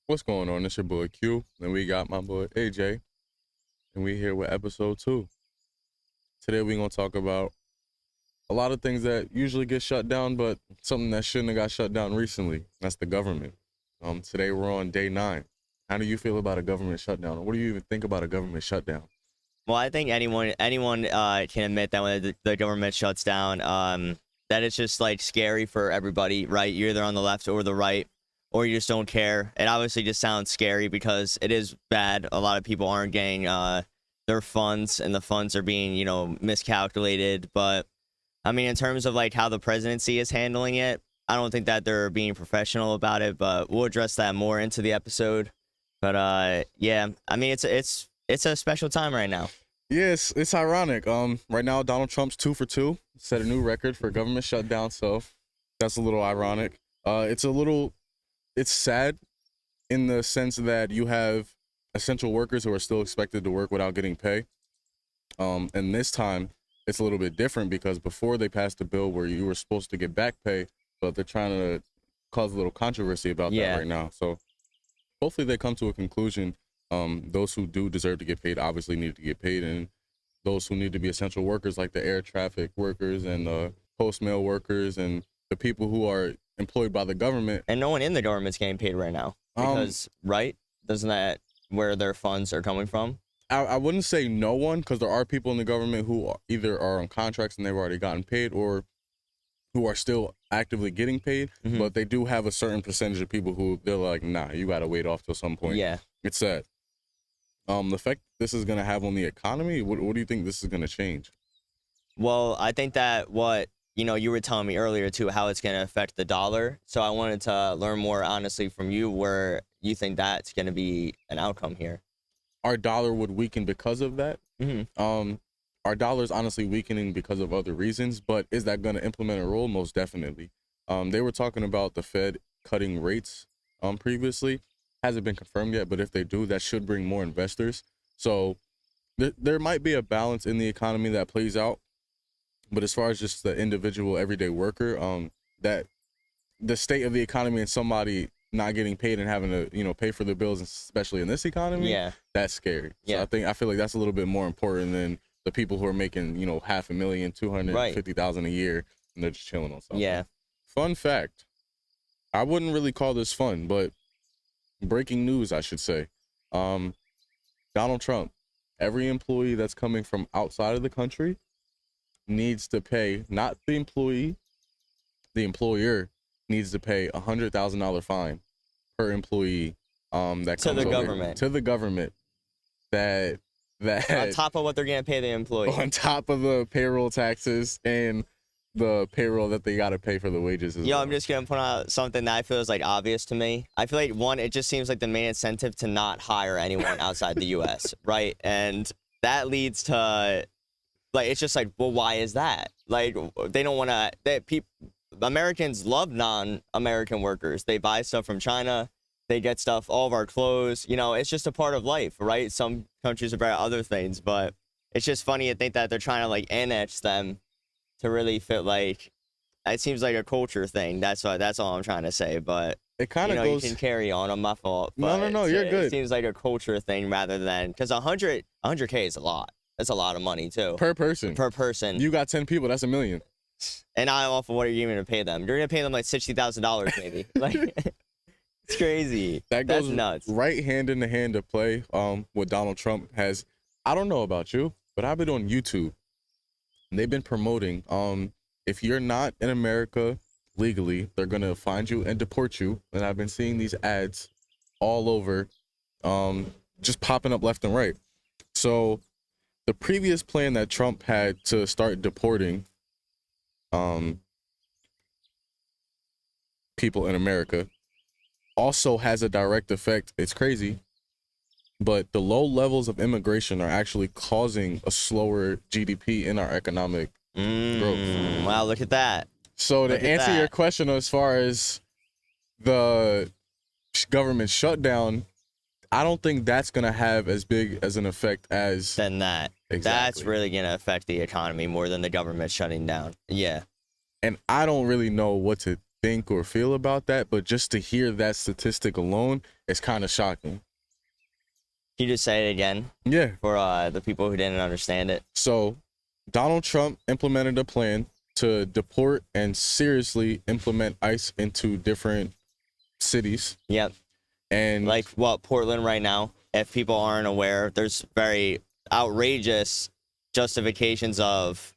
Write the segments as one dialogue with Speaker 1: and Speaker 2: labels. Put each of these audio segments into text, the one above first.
Speaker 1: What's going on? It's your boy Q, and we got my boy AJ, and we here with episode 2. Today we're gonna talk about a lot of things that usually get shut down, but something that shouldn't have got shut down recently. That's the government. Today we're on day 9. How do you feel about a government shutdown? What do you even think about a government shutdown?
Speaker 2: Well, I think anyone can admit that when the government shuts down, that it's just like scary for everybody, right? You're either on the left or the right, or you just don't care. It obviously just sounds scary because it is bad. A lot of people aren't getting their funds, and the funds are being, miscalculated. But I mean, in terms of like how the presidency is handling it, I don't think that they're being professional about it. But we'll address that more into the episode. But yeah, I mean, it's a special time right now.
Speaker 1: Yes, it's ironic. Right now Donald Trump's 2 for 2, set a new record for government shutdown, so that's a little ironic. It's sad in the sense that you have essential workers who are still expected to work without getting pay. And this time it's a little bit different because before they passed a bill where you were supposed to get back pay, but they're trying to cause a little controversy about that right now. So hopefully they come to a conclusion. Those who do deserve to get paid obviously need to get paid, and those who need to be essential workers like the air traffic workers and the post mail workers and the people who are employed by the government.
Speaker 2: And no one in the government's getting paid right now because, right? Doesn't that where their funds are coming from?
Speaker 1: I wouldn't say no one, because there are people in the government who either are on contracts and they've already gotten paid, or who are still actively getting paid. But they do have a certain percentage of people who they're like, nah, you got to wait off till some point.
Speaker 2: Yeah.
Speaker 1: It's sad. The effect this is going to have on the economy, what do you think this is going to change?
Speaker 2: Well, I think that what, you were telling me earlier too, how it's going to affect the dollar. So I wanted to learn more honestly from you where you think that's going to be an outcome here.
Speaker 1: Our dollar would weaken because of that. Our dollar is honestly weakening because of other reasons, but is that going to implement a role? Most definitely. They were talking about the Fed cutting rates previously. Hasn't been confirmed yet, but if they do, that should bring more investors. So there might be a balance in the economy that plays out. But as far as just the individual everyday worker, that the state of the economy and somebody not getting paid and having to, pay for their bills, especially in this economy, that's scary. So I feel like that's a little bit more important than the people who are making, $500,000, 250,000 a year, and they're just chilling on something.
Speaker 2: Yeah.
Speaker 1: Fun fact. I wouldn't really call this fun, but breaking news, I should say. Donald Trump, every employee that's coming from outside of the country needs to pay, not the employee, the employer needs to pay $100,000 fine per employee that
Speaker 2: to
Speaker 1: comes
Speaker 2: the government.
Speaker 1: To the government. That
Speaker 2: on top of what they're going to pay the employee.
Speaker 1: On top of the payroll taxes and the payroll that they got to pay for the wages.
Speaker 2: Yo, I'm just going to point out something that I feel is like obvious to me. I feel like one, it just seems like the main incentive to not hire anyone outside the U.S., right? And that leads to, like, it's just like, well, why is that? Like, they don't want to, Americans love non-American workers. They buy stuff from China. They get stuff, all of our clothes. It's just a part of life, right? Some countries are better at other things, but it's just funny to think that they're trying to, like, annex them to really fit, like, it seems like a culture thing. That's all I'm trying to say. But
Speaker 1: it kind of goes.
Speaker 2: You can carry on. I'm my fault.
Speaker 1: No, you're good.
Speaker 2: It seems like a culture thing rather than, because 100K is a lot. That's a lot of money too.
Speaker 1: Per person.
Speaker 2: You
Speaker 1: got 10 people. That's $1 million.
Speaker 2: And I'm off of what are you going to pay them? You're going to pay them like $60,000 maybe. Like, it's crazy. That's nuts.
Speaker 1: Right hand in the hand to play. What Donald Trump has. I don't know about you, but I've been on YouTube. They've been promoting, if you're not in America legally, they're going to find you and deport you. And I've been seeing these ads all over, just popping up left and right. So the previous plan that Trump had to start deporting people in America also has a direct effect. It's crazy. But the low levels of immigration are actually causing a slower GDP in our economic growth.
Speaker 2: Wow, look at that.
Speaker 1: So to answer your question as far as the government shutdown, I don't think that's going to have as big as an effect as...
Speaker 2: Than that. Exactly. That's really going to affect the economy more than the government shutting down. Yeah.
Speaker 1: And I don't really know what to think or feel about that, but just to hear that statistic alone is kind of shocking.
Speaker 2: Can you just say it again
Speaker 1: Yeah.
Speaker 2: for the people who didn't understand it?
Speaker 1: So Donald Trump implemented a plan to deport and seriously implement ICE into different cities.
Speaker 2: Yep.
Speaker 1: And
Speaker 2: Like what, Portland right now, if people aren't aware, there's very outrageous justifications of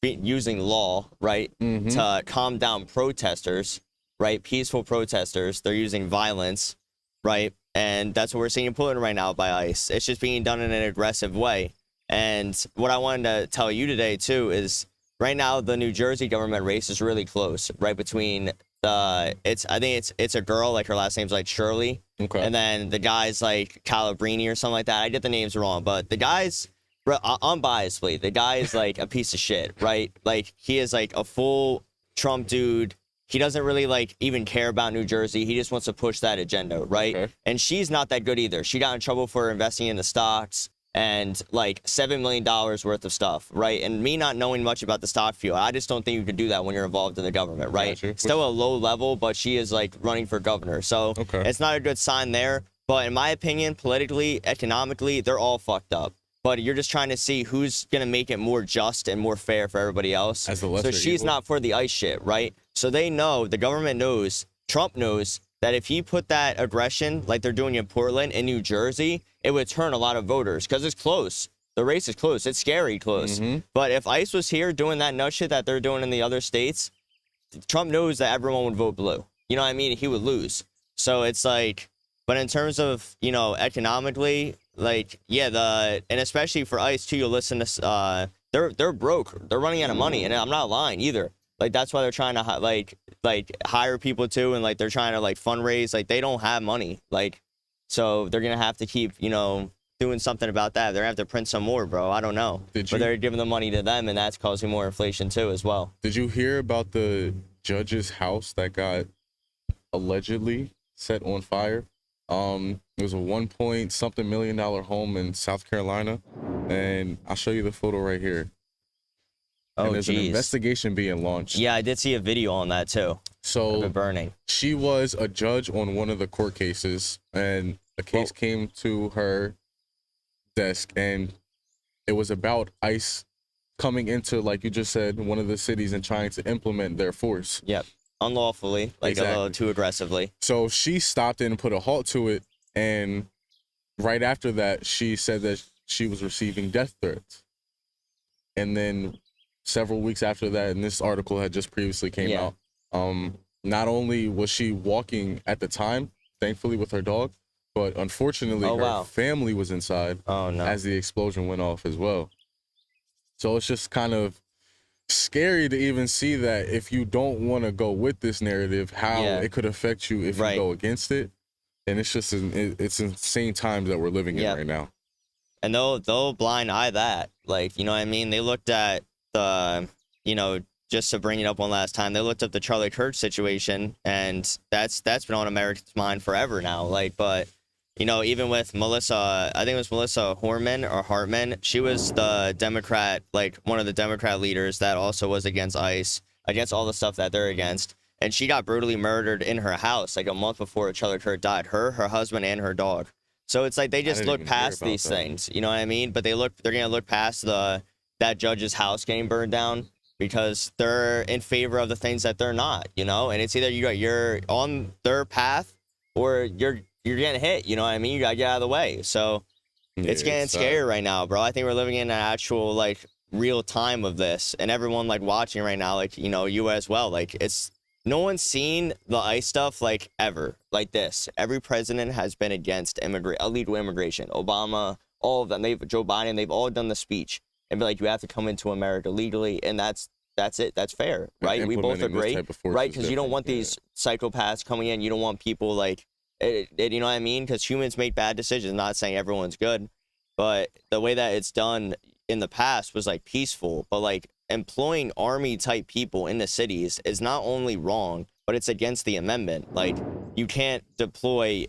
Speaker 2: using law, right, to calm down protesters, right, peaceful protesters. They're using violence, right, and that's what we're seeing in Portland right now by ICE. It's just being done in an aggressive way. And what I wanted to tell you today too is right now the New Jersey government race is really close, right, between I think it's a girl, like her last name's like Shirley, and then the guy's like Calabrini or something like that. I get the names wrong, but the guy's unbiasedly, the guy is like a piece of shit, right? Like he is like a full Trump dude. He doesn't really like even care about New Jersey. He just wants to push that agenda, right? And she's not that good either. She got in trouble for investing in the stocks and like $7 million worth of stuff, right? And me not knowing much about the stock field, I just don't think you could do that when you're involved in the government, right? Still a low level, but she is like running for governor. So it's not a good sign there. But in my opinion, politically, economically, they're all fucked up. But you're just trying to see who's going to make it more just and more fair for everybody else. So she's not for the ICE shit, right? So they know, the government knows, Trump knows that if he put that aggression like they're doing in Portland and New Jersey, it would turn a lot of voters because it's close. The race is close. It's scary close. But if ICE was here doing that nut shit that they're doing in the other states, Trump knows that everyone would vote blue. You know what I mean? He would lose. So it's like, but in terms of, you know, economically, like, yeah, and especially for ICE too, you'll listen to, they're broke. They're running out of money. And I'm not lying either. Like, that's why they're trying to like hire people too. And like, they're trying to like fundraise, like they don't have money. Like, so they're going to have to keep, you know, doing something about that. They're going to have to print some more, bro. I don't know. But they're giving the money to them and that's causing more inflation too as well.
Speaker 1: Did you hear about the judge's house that got allegedly set on fire? It was a $1 million home in South Carolina, and I'll show you the photo right here. And there's an investigation being launched.
Speaker 2: Yeah, I did see a video on that too.
Speaker 1: So
Speaker 2: of it burning.
Speaker 1: She was a judge on one of the court cases, and a case came to her desk, and it was about ICE coming into, like you just said, one of the cities and trying to implement their force.
Speaker 2: Yep. Unlawfully, like a little too aggressively. So
Speaker 1: she stopped it and put a halt to it, and right after that, she said that she was receiving death threats. And then several weeks after that, and this article had just previously came out, not only was she walking at the time, thankfully with her dog, but unfortunately her family was inside as the explosion went off as well. So it's just kind of scary to even see that if you don't want to go with this narrative, how it could affect you if you go against it. And it's just it's insane times that we're living in right now.
Speaker 2: And they'll blind eye that, like, you know what I mean? They looked at the, you know, just to bring it up one last time, they looked up the Charlie Kirk situation, and that's been on America's mind forever now. Like, but you know, even with Melissa, I think it was Melissa Hartman, she was the Democrat, like one of the Democrat leaders that also was against ICE, against all the stuff that they're against. And she got brutally murdered in her house like a month before Charlie Kirk died. Her husband, and her dog. So it's like they just look past these things, you know what I mean? But they're gonna look past that judge's house getting burned down because they're in favor of the things that they're not, you know? And it's either you're on their path or you're getting hit, you know what I mean? You gotta get out of the way. So it's getting scary right now, bro. I think we're living in an actual like real time of this, and everyone like watching right now, like, you know, you as well. Like, it's no one's seen the ICE stuff like ever like this. Every president has been against illegal immigration. Obama, all of them. Joe Biden, they've all done the speech and be like, you have to come into America legally, and that's it. That's fair, right? We both agree, right? Because you don't want these psychopaths coming in. You don't want people like, you know what I mean? Because humans make bad decisions. Not saying everyone's good, but the way that it's done in the past was like peaceful. But like employing army type people in the cities is not only wrong, but it's against the amendment. Like, you can't deploy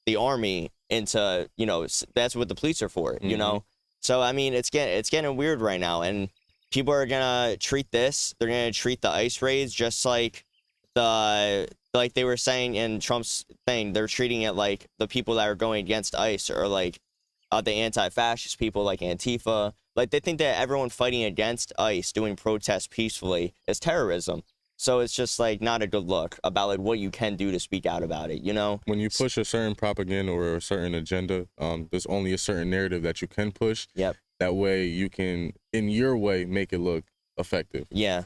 Speaker 2: the army into, you know, that's what the police are for, you know? So, I mean, it's getting weird right now, and people are gonna treat this, they're gonna treat the ICE raids just like like they were saying in Trump's thing, they're treating it like the people that are going against ICE are like the anti-fascist people like Antifa. Like they think that everyone fighting against ICE doing protests peacefully is terrorism. So it's just like not a good look about like what you can do to speak out about it, you know?
Speaker 1: When you push a certain propaganda or a certain agenda, there's only a certain narrative that you can push.
Speaker 2: Yep.
Speaker 1: That way you can, in your way, make it look effective.
Speaker 2: Yeah.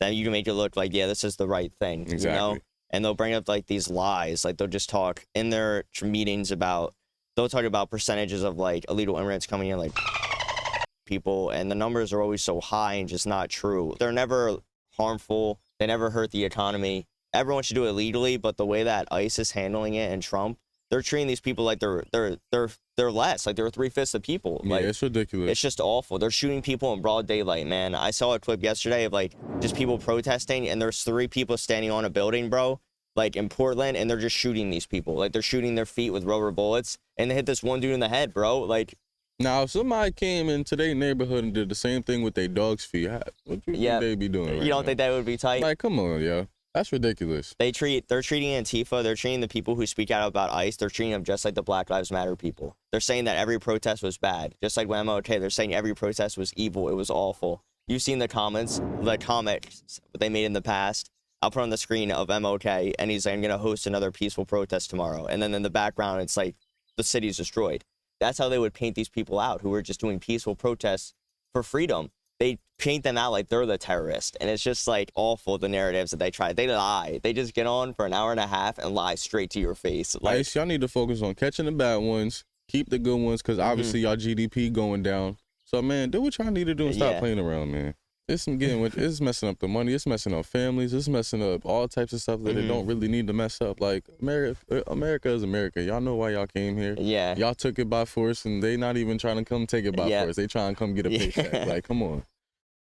Speaker 2: Then you can make it look like, yeah, this is the right thing,
Speaker 1: Exactly.
Speaker 2: you know? And they'll bring up like these lies. Like they'll just talk in their meetings about, they'll talk about percentages of like illegal immigrants coming in, like people, and the numbers are always so high and just not true. They're never harmful. They never hurt the economy. Everyone should do it legally, but the way that ICE is handling it and Trump, they're treating these people like they're less, like they're 3/5 of people.
Speaker 1: Yeah,
Speaker 2: Like
Speaker 1: it's ridiculous.
Speaker 2: it's just awful. They're shooting people in broad daylight, man. I saw a clip yesterday of like just people protesting, and there's 3 people standing on a building, bro, like in Portland, and they're just shooting these people. Like they're shooting their feet with rubber bullets, and they hit this one dude in the head, bro. Like,
Speaker 1: now, if somebody came into their neighborhood and did the same thing with their dog's feet, what you think they be doing?
Speaker 2: you don't think that would be tight?
Speaker 1: Like, come on, yo. That's ridiculous.
Speaker 2: They're treating Antifa, they're treating the people who speak out about ICE, they're treating them just like the Black Lives Matter people. They're saying that every protest was bad. Just like when MLK, they're saying every protest was evil, it was awful. You've seen the comics they made in the past. I'll put on the screen of MLK, and he's like, I'm going to host another peaceful protest tomorrow. And then in the background, it's like the city's destroyed. That's how they would paint these people out who were just doing peaceful protests for freedom. They paint them out like they're the terrorist. And it's just like awful, the narratives that they try. They lie. They just get on for an hour and a half and lie straight to your face. Like,
Speaker 1: ICE, y'all need to focus on catching the bad ones, keep the good ones, because obviously y'all GDP going down. So, man, do what y'all need to do and stop playing around, man. It's messing up the money. It's messing up families. It's messing up all types of stuff that it don't really need to mess up. Like, America is America. Y'all know why y'all came here.
Speaker 2: Yeah.
Speaker 1: Y'all took it by force, and they not even trying to come take it by force. They trying to come get a paycheck. Like, come on.